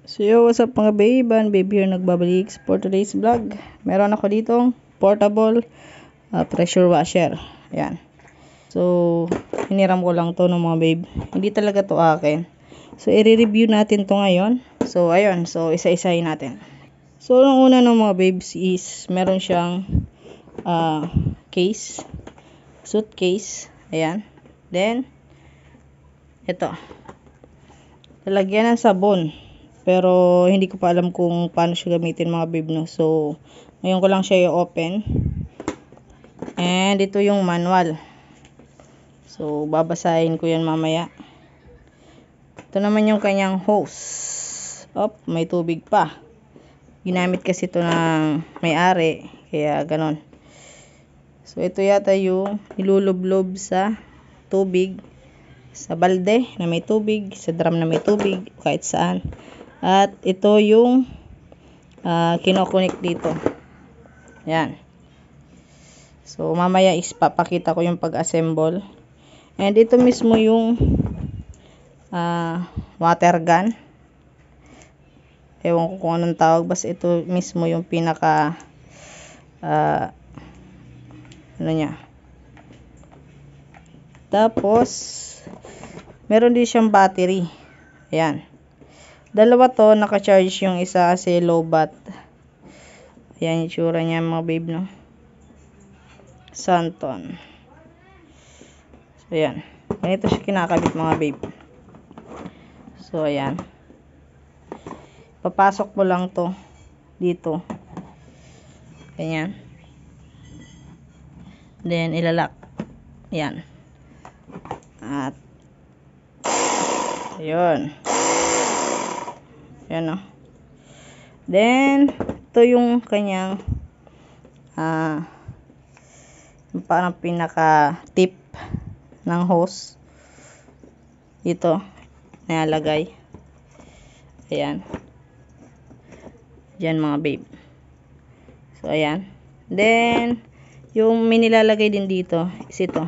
So yo, what's up mga babe? Babe here nagbabalik for today's vlog. Meron ako ditong portable pressure washer. Ayan. So, hiniram ko lang to ng mga babe. Hindi talaga to akin. So, i-review natin to ngayon. So, ayun. So, isa-isahin natin. So, ang una ng mga babes is meron siyang case. Suitcase. Ayan. Then, ito. Lalagyan ng sabon. Pero, hindi ko pa alam kung paano siya gamitin mga babe, no. So, ngayon ko lang siya i-open. And, ito yung manual. So, babasahin ko yan mamaya. Ito naman yung kanyang hose. May tubig pa. Ginamit kasi ito ng may-ari. Kaya, ganon. So, ito yata yung nilulublob sa tubig. Sa balde na may tubig. Sa drum na may tubig. Kahit saan. At ito yung kinokonek dito. Yan. So, mamaya is papakita ko yung pag-assemble. And ito mismo yung water gun. Ewan ko kung anong tawag. Basta ito mismo yung pinaka ano niya. Tapos, meron din siyang battery. Ayan. Dalawa to, naka-charge yung isa kasi low bat. Ayan yung tsura niya mga babe, no? Santon. So, ayan. Ganito siya kinakabit mga babe. So, ayan. Papasok mo lang to dito. Ganyan. Then, ilalak. Ayan. At, ayun. Ayan, no? Then, ito yung kanyang parang pinaka tip ng hose. Ito, nalagay. Ayan. Diyan mga babe. So, ayan. Then, yung minilalagay din dito is ito.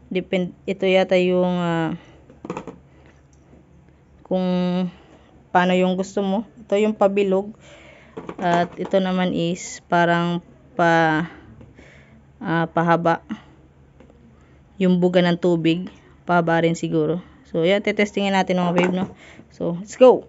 Ito yata yung kung paano yung gusto mo. Ito yung pabilog. At ito naman is parang pahaba. Yung buga ng tubig. Pahaba rin siguro. So, yan. Tetestingin natin mga babe, no? So, let's go!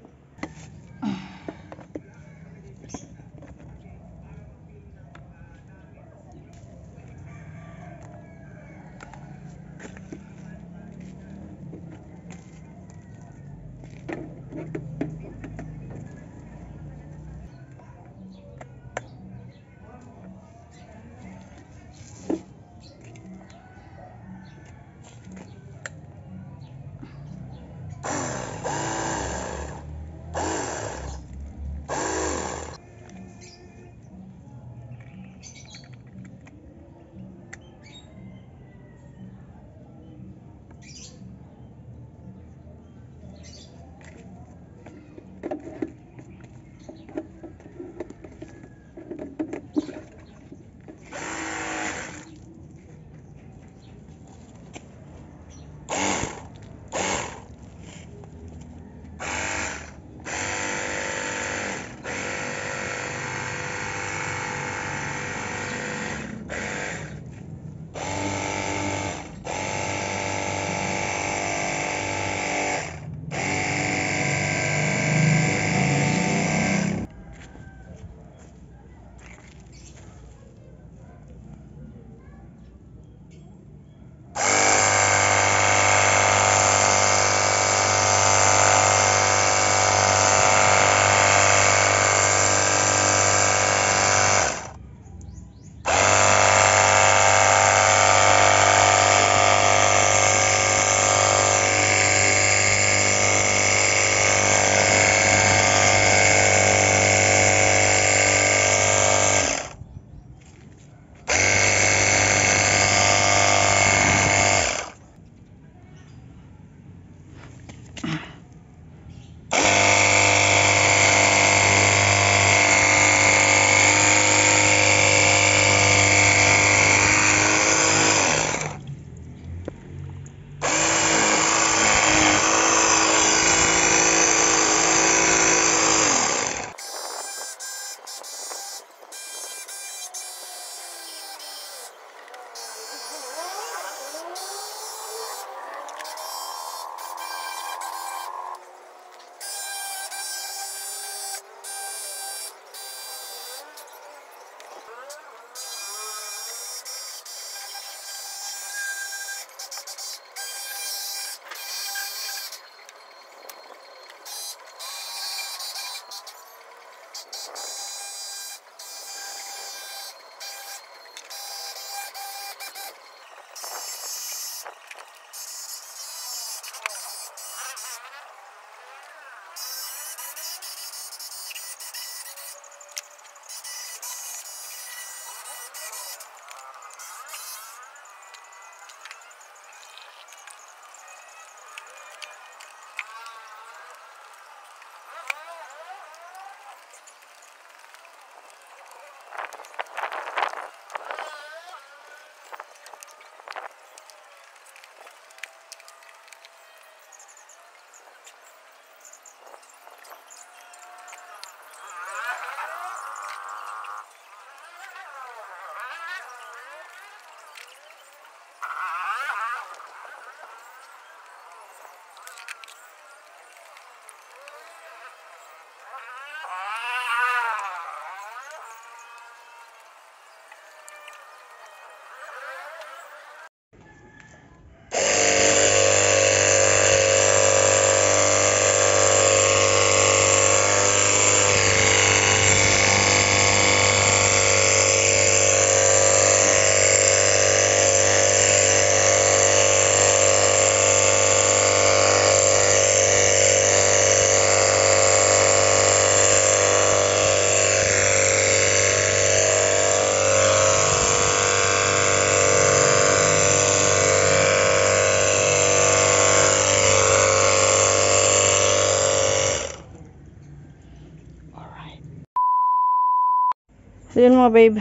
So yun mga babe.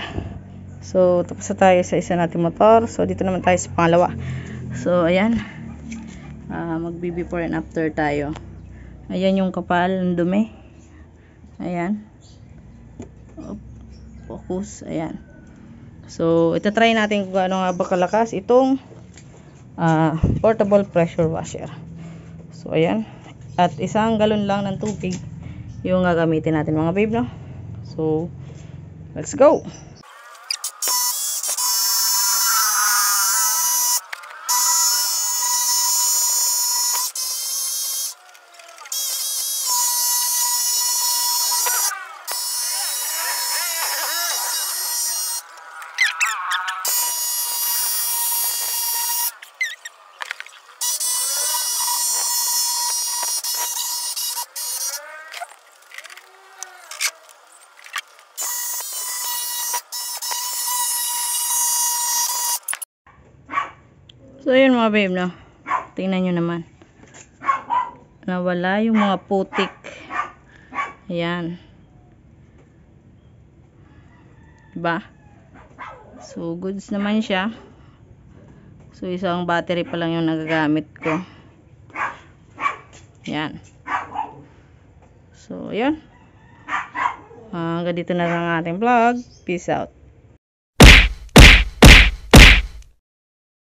So tapos na tayo sa isa nating motor. So dito naman tayo sa pangalawa. So ayan. Mag before and after tayo. Ayan yung kapal, ang dumi. Ayan. Focus. Ayan. So ito try natin kung ano nga ba kalakas itong portable pressure washer. So ayan. At isang galon lang ng tubig yung gagamitin natin mga babe, no? So let's go. So yun mga babe, no? Tingnan nyo naman. Nawala yung mga putik. Ayan. Diba? So goods naman siya. So isang battery pa lang yung nagagamit ko. Ayan. So yun. Hanggang dito na lang ang ating vlog. Peace out.